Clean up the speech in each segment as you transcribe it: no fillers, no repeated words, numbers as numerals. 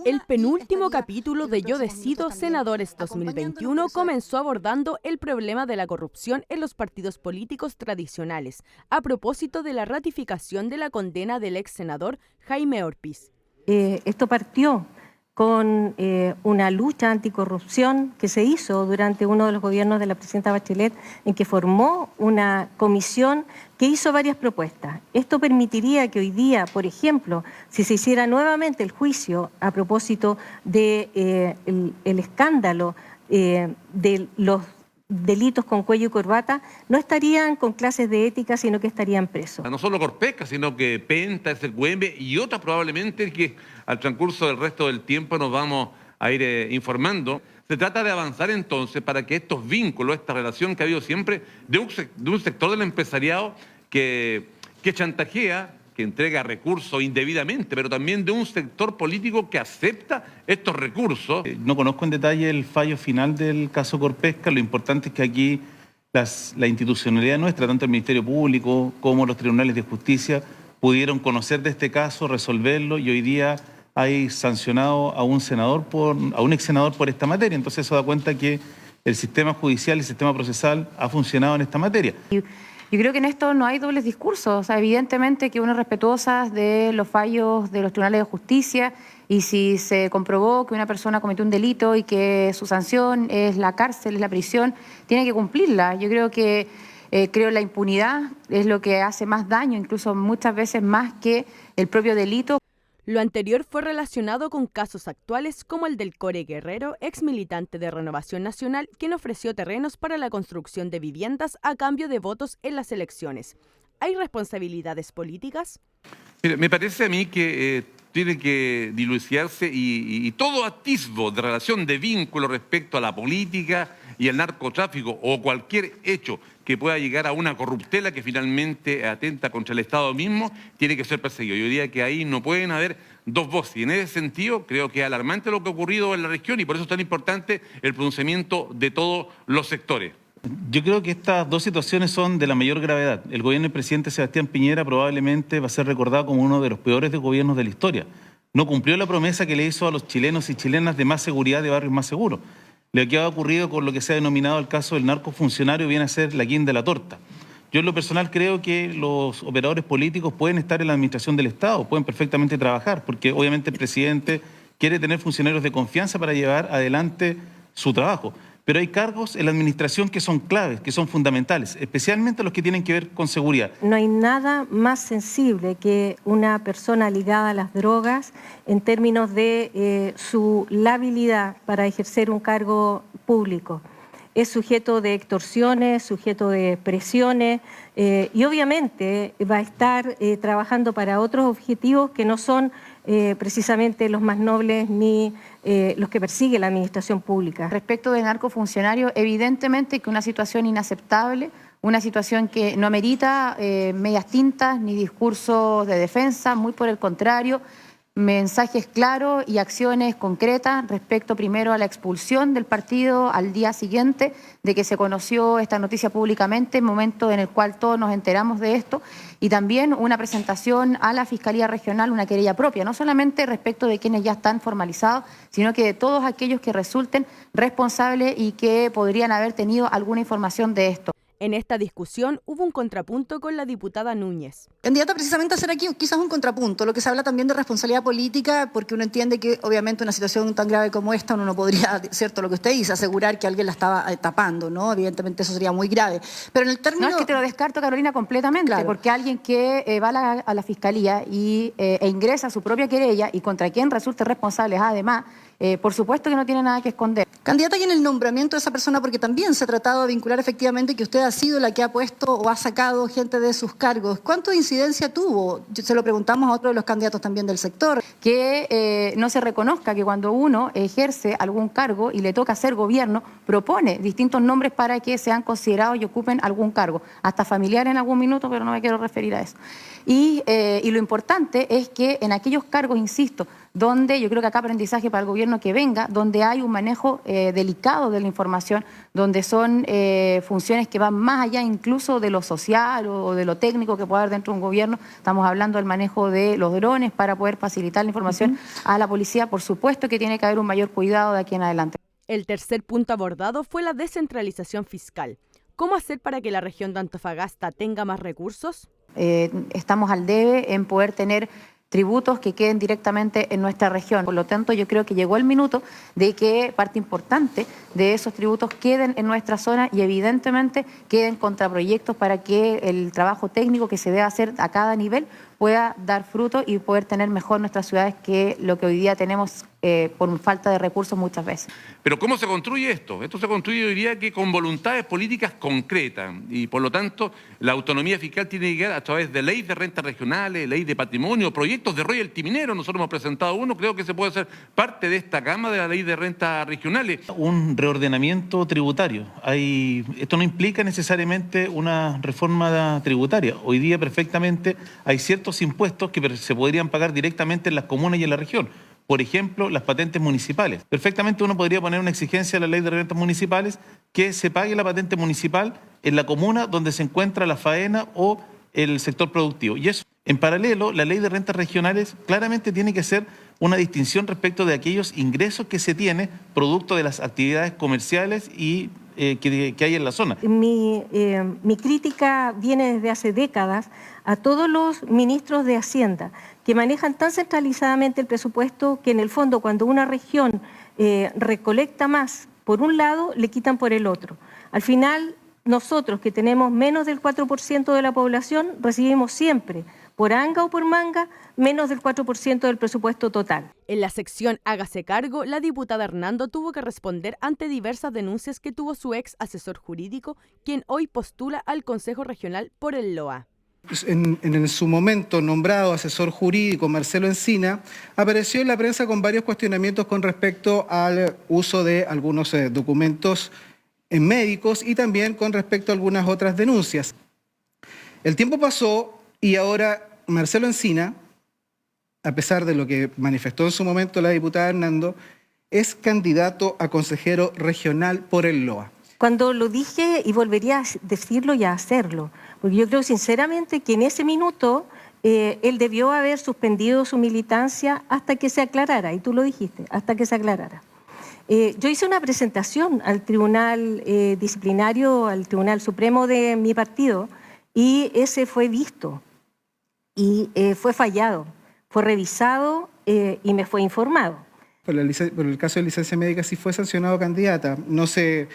El penúltimo capítulo de Yo Decido, Senadores 2021 comenzó abordando el problema de la corrupción en los partidos políticos tradicionales, a propósito de la ratificación de la condena del ex senador Jaime Orpiz. Esto partió con una lucha anticorrupción que se hizo durante uno de los gobiernos de la presidenta Bachelet, en que formó una comisión que hizo varias propuestas. Esto permitiría que hoy día, por ejemplo, si se hiciera nuevamente el juicio a propósito de el escándalo de los delitos con cuello y corbata, no estarían con clases de ética, sino que estarían presos. No solo Corpesca, sino que Penta, SQM y otras probablemente que al transcurso del resto del tiempo nos vamos a ir informando. Se trata de avanzar entonces para que estos vínculos, esta relación que ha habido siempre de un sector del empresariado que chantajea, que entrega recursos indebidamente, pero también de un sector político que acepta estos recursos. No conozco en detalle el fallo final del caso Corpesca. Lo importante es que aquí la institucionalidad nuestra, tanto el Ministerio Público como los tribunales de justicia, pudieron conocer de este caso, resolverlo, y hoy día hay sancionado a un ex senador por esta materia. Entonces eso da cuenta que el sistema judicial y el sistema procesal ha funcionado en esta materia. Yo creo que en esto no hay dobles discursos. O sea, evidentemente que uno es respetuosa de los fallos de los tribunales de justicia, y si se comprobó que una persona cometió un delito y que su sanción es la cárcel, es la prisión, tiene que cumplirla. Yo creo que la impunidad es lo que hace más daño, incluso muchas veces más que el propio delito. Lo anterior fue relacionado con casos actuales como el del Core Guerrero, ex militante de Renovación Nacional, quien ofreció terrenos para la construcción de viviendas a cambio de votos en las elecciones. ¿Hay responsabilidades políticas? Mire, me parece a mí que tiene que dilucidarse y todo atisbo de relación de vínculo respecto a la política y el narcotráfico o cualquier hecho que pueda llegar a una corruptela que finalmente atenta contra el Estado mismo, tiene que ser perseguido. Yo diría que ahí no pueden haber dos voces. Y en ese sentido creo que es alarmante lo que ha ocurrido en la región, y por eso es tan importante el pronunciamiento de todos los sectores. Yo creo que estas dos situaciones son de la mayor gravedad. El gobierno del presidente Sebastián Piñera probablemente va a ser recordado como uno de los peores gobiernos de la historia. No cumplió la promesa que le hizo a los chilenos y chilenas de más seguridad, de barrios más seguros. Lo que ha ocurrido con lo que se ha denominado el caso del narcofuncionario viene a ser la guinda de la torta. Yo en lo personal creo que los operadores políticos pueden estar en la administración del Estado, pueden perfectamente trabajar, porque obviamente el presidente quiere tener funcionarios de confianza para llevar adelante su trabajo. Pero hay cargos en la administración que son claves, que son fundamentales, especialmente los que tienen que ver con seguridad. No hay nada más sensible que una persona ligada a las drogas en términos de su labilidad para ejercer un cargo público. Es sujeto de extorsiones, sujeto de presiones, y obviamente va a estar trabajando para otros objetivos que no son precisamente los más nobles ni los que persigue la administración pública. Respecto del narcofuncionario, evidentemente que una situación inaceptable, una situación que no amerita medias tintas ni discursos de defensa, muy por el contrario, mensajes claros y acciones concretas respecto primero a la expulsión del partido al día siguiente de que se conoció esta noticia públicamente, momento en el cual todos nos enteramos de esto, y también una presentación a la Fiscalía Regional, una querella propia, no solamente respecto de quienes ya están formalizados, sino que de todos aquellos que resulten responsables y que podrían haber tenido alguna información de esto. En esta discusión hubo un contrapunto con la diputada Núñez. Candidata, precisamente a hacer aquí quizás un contrapunto, lo que se habla también de responsabilidad política, porque uno entiende que obviamente una situación tan grave como esta uno no podría, cierto lo que usted dice, asegurar que alguien la estaba tapando, ¿no? Evidentemente eso sería muy grave. Pero en el término... No, es que te lo descarto, Carolina, completamente, claro. Porque alguien que va a la Fiscalía e ingresa su propia querella y contra quien resulte responsable además, por supuesto que no tiene nada que esconder. Candidata, y en el nombramiento de esa persona, porque también se ha tratado de vincular efectivamente que usted ha sido la que ha puesto o ha sacado gente de sus cargos, ¿cuánto de incidencia tuvo? Se lo preguntamos a otro de los candidatos también del sector. Que no se reconozca que cuando uno ejerce algún cargo y le toca hacer gobierno, propone distintos nombres para que sean considerados y ocupen algún cargo, hasta familiar en algún minuto, pero no me quiero referir a eso. Y lo importante es que en aquellos cargos, insisto, donde yo creo que acá aprendizaje para el gobierno que venga, donde hay un manejo delicado de la información, donde son funciones que van más allá incluso de lo social o de lo técnico que puede haber dentro de un gobierno. Estamos hablando del manejo de los drones para poder facilitar la información a la policía. Por supuesto que tiene que haber un mayor cuidado de aquí en adelante. El tercer punto abordado fue la descentralización fiscal. ¿Cómo hacer para que la región de Antofagasta tenga más recursos? Estamos al debe en poder tener tributos que queden directamente en nuestra región. Por lo tanto, yo creo que llegó el minuto de que parte importante de esos tributos queden en nuestra zona y evidentemente queden contraproyectos para que el trabajo técnico que se debe hacer a cada nivel pueda dar fruto y poder tener mejor nuestras ciudades que lo que hoy día tenemos por falta de recursos muchas veces. Pero ¿cómo se construye esto? Esto se construye, yo diría, que con voluntades políticas concretas y por lo tanto la autonomía fiscal tiene que llegar a través de ley de rentas regionales, ley de patrimonio, proyectos de royalty minero. Nosotros hemos presentado uno, creo que se puede hacer parte de esta gama de la ley de rentas regionales. Un reordenamiento tributario. Esto no implica necesariamente una reforma tributaria. Hoy día perfectamente hay ciertos impuestos que se podrían pagar directamente en las comunas y en la región. Por ejemplo, las patentes municipales. Perfectamente uno podría poner una exigencia a la ley de rentas municipales que se pague la patente municipal en la comuna donde se encuentra la faena o el sector productivo. Y eso, en paralelo, la ley de rentas regionales claramente tiene que hacer una distinción respecto de aquellos ingresos que se tiene producto de las actividades comerciales y que hay en la zona. Mi crítica viene desde hace décadas a todos los ministros de Hacienda que manejan tan centralizadamente el presupuesto que en el fondo cuando una región recolecta más por un lado, le quitan por el otro. Al final, nosotros que tenemos menos del 4% de la población, recibimos siempre, por anga o por manga, menos del 4% del presupuesto total. En la sección Hágase cargo, la diputada Hernando tuvo que responder ante diversas denuncias que tuvo su ex asesor jurídico, quien hoy postula al Consejo Regional por el LOA. En su momento nombrado asesor jurídico Marcelo Encina, apareció en la prensa con varios cuestionamientos con respecto al uso de algunos documentos médicos y también con respecto a algunas otras denuncias. El tiempo pasó y ahora Marcelo Encina, a pesar de lo que manifestó en su momento la diputada Hernando, es candidato a consejero regional por el LOA. Cuando lo dije y volvería a decirlo y a hacerlo, porque yo creo sinceramente que en ese minuto él debió haber suspendido su militancia hasta que se aclarara, y tú lo dijiste, hasta que se aclarara. Yo hice una presentación al Tribunal Disciplinario, al Tribunal Supremo de mi partido, y ese fue visto, y fue fallado, fue revisado y me fue informado. Por el caso de licencia médica sí fue sancionado candidata, no se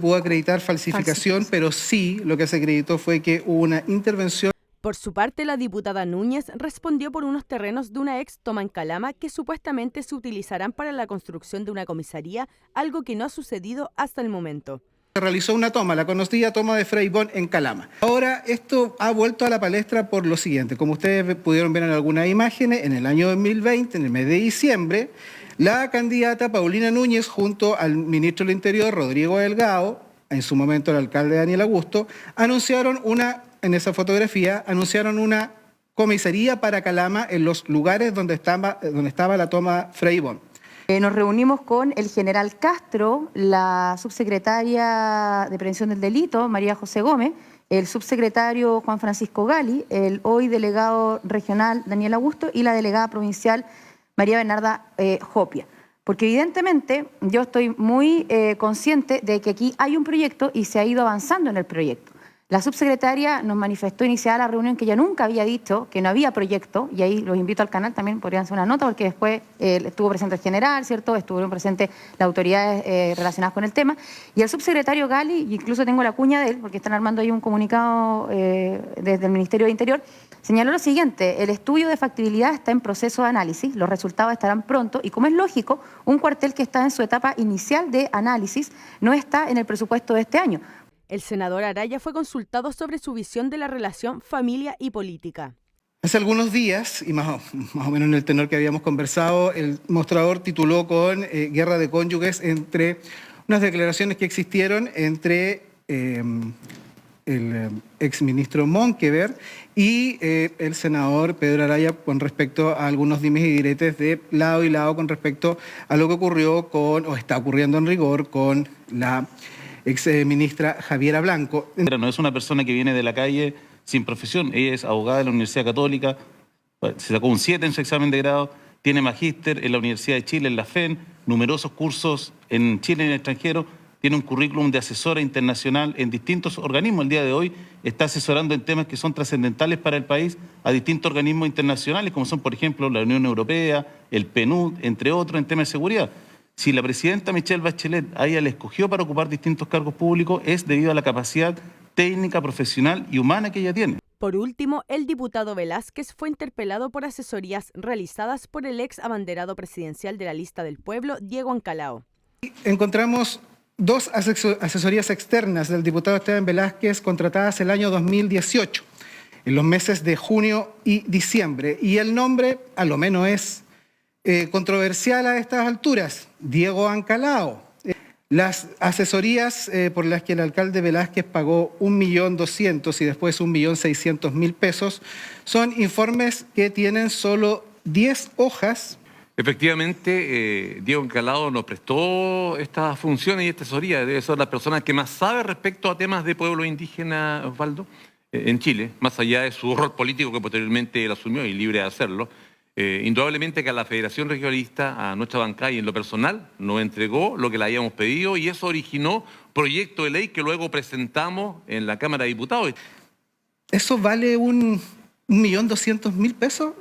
pudo acreditar falsificación, pero sí lo que se acreditó fue que hubo una intervención. Por su parte, la diputada Núñez respondió por unos terrenos de una ex toma en Calama que supuestamente se utilizarán para la construcción de una comisaría, algo que no ha sucedido hasta el momento. Se realizó una toma, la conocida toma de Frei Bon en Calama. Ahora esto ha vuelto a la palestra por lo siguiente. Como ustedes pudieron ver en algunas imágenes, en el año 2020, en el mes de diciembre, la candidata Paulina Núñez junto al ministro del Interior, Rodrigo Delgado, en su momento el alcalde Daniel Augusto, en esa fotografía, anunciaron una comisaría para Calama en los lugares donde estaba la toma Frei Bon. Nos reunimos con el general Castro, la subsecretaria de Prevención del Delito, María José Gómez, el subsecretario Juan Francisco Gali, el hoy delegado regional Daniel Augusto y la delegada provincial María Bernarda Jopia. Porque evidentemente yo estoy muy consciente de que aquí hay un proyecto y se ha ido avanzando en el proyecto. La subsecretaria nos manifestó iniciada la reunión que ella nunca había dicho que no había proyecto, y ahí los invito al canal, también podrían hacer una nota, porque después estuvo presente el general, ¿cierto? Estuvieron presentes las autoridades relacionadas con el tema, y el subsecretario Gali, incluso tengo la cuña de él, porque están armando ahí un comunicado desde el Ministerio de Interior, señaló lo siguiente: el estudio de factibilidad está en proceso de análisis, los resultados estarán pronto, y como es lógico, un cuartel que está en su etapa inicial de análisis no está en el presupuesto de este año. El senador Araya fue consultado sobre su visión de la relación familia y política. Hace algunos días, y más o menos en el tenor que habíamos conversado, el mostrador tituló con guerra de cónyuges entre unas declaraciones que existieron entre el exministro Monkeberg y el senador Pedro Araya con respecto a algunos dimes y diretes de lado y lado con respecto a lo que ocurrió o está ocurriendo en rigor con la exministra Javiera Blanco. No es una persona que viene de la calle sin profesión, ella es abogada de la Universidad Católica, se sacó un 7 en su examen de grado, tiene magíster en la Universidad de Chile, en la FEN, numerosos cursos en Chile y en el extranjero, tiene un currículum de asesora internacional en distintos organismos. El día de hoy está asesorando en temas que son trascendentales para el país a distintos organismos internacionales, como son, por ejemplo, la Unión Europea, el PNUD, entre otros, en temas de seguridad. Si la presidenta Michelle Bachelet a ella le escogió para ocupar distintos cargos públicos es debido a la capacidad técnica, profesional y humana que ella tiene. Por último, el diputado Velázquez fue interpelado por asesorías realizadas por el ex abanderado presidencial de la Lista del Pueblo, Diego Ancalao. Encontramos 2 asesorías externas del diputado Esteban Velázquez contratadas el año 2018, en los meses de junio y diciembre. Y el nombre, a lo menos, es controversial a estas alturas, Diego Ancalao. Las asesorías por las que el alcalde Velázquez pagó 1.200.000 y después 1.600.000 pesos son informes que tienen solo 10 hojas. Efectivamente, Diego Ancalao nos prestó estas funciones y esta asesoría. Debe ser la persona que más sabe respecto a temas de pueblo indígena, Osvaldo, en Chile, más allá de su rol político que posteriormente él asumió y libre de hacerlo. Indudablemente que a la Federación Regionalista, a nuestra bancada y en lo personal, nos entregó lo que le habíamos pedido y eso originó proyecto de ley que luego presentamos en la Cámara de Diputados. ¿Eso vale 1.200.000 pesos?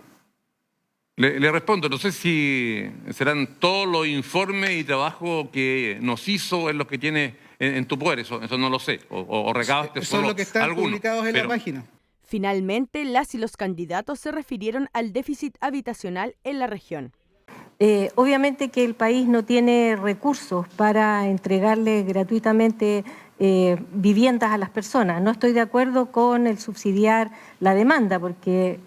Le respondo, no sé si serán todos los informes y trabajo que nos hizo en los que tiene en tu poder, eso no lo sé, o recabaste solo son los que están algunos, publicados en la página. Finalmente, las y los candidatos se refirieron al déficit habitacional en la región. Obviamente que el país no tiene recursos para entregarle gratuitamente viviendas a las personas. No estoy de acuerdo con el subsidiar la demanda porque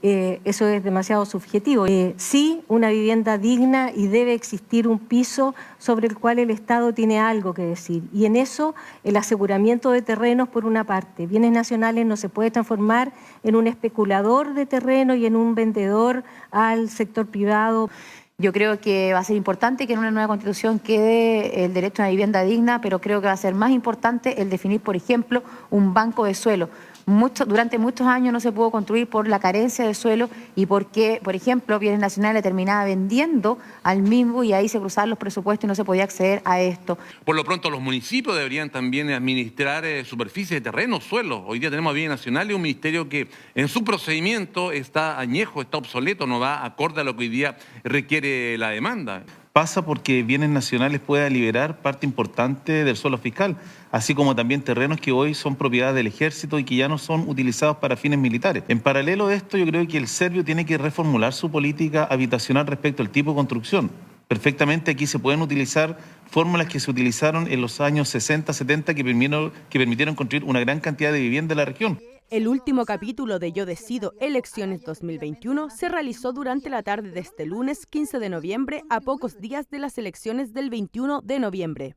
eso es demasiado subjetivo. Sí, una vivienda digna y debe existir un piso sobre el cual el Estado tiene algo que decir. Y en eso el aseguramiento de terrenos por una parte. Bienes nacionales no se puede transformar en un especulador de terreno y en un vendedor al sector privado. Yo creo que va a ser importante que en una nueva Constitución quede el derecho a una vivienda digna, pero creo que va a ser más importante el definir, por ejemplo, un banco de suelo. Durante muchos años no se pudo construir por la carencia de suelo y porque, por ejemplo, Bienes Nacionales terminaba vendiendo al mismo y ahí se cruzaban los presupuestos y no se podía acceder a esto. Por lo pronto los municipios deberían también administrar superficies de terreno, suelos. Hoy día tenemos a Bienes Nacionales, un ministerio que en su procedimiento está añejo, está obsoleto, no va acorde a lo que hoy día requiere la demanda. Pasa porque Bienes Nacionales pueda liberar parte importante del suelo fiscal, así como también terrenos que hoy son propiedad del ejército y que ya no son utilizados para fines militares. En paralelo a esto, yo creo que el serbio tiene que reformular su política habitacional respecto al tipo de construcción. Perfectamente aquí se pueden utilizar fórmulas que se utilizaron en los años 60, 70 que permitieron construir una gran cantidad de vivienda en la región. El último capítulo de Yo Decido Elecciones 2021 se realizó durante la tarde de este lunes 15 de noviembre, a pocos días de las elecciones del 21 de noviembre.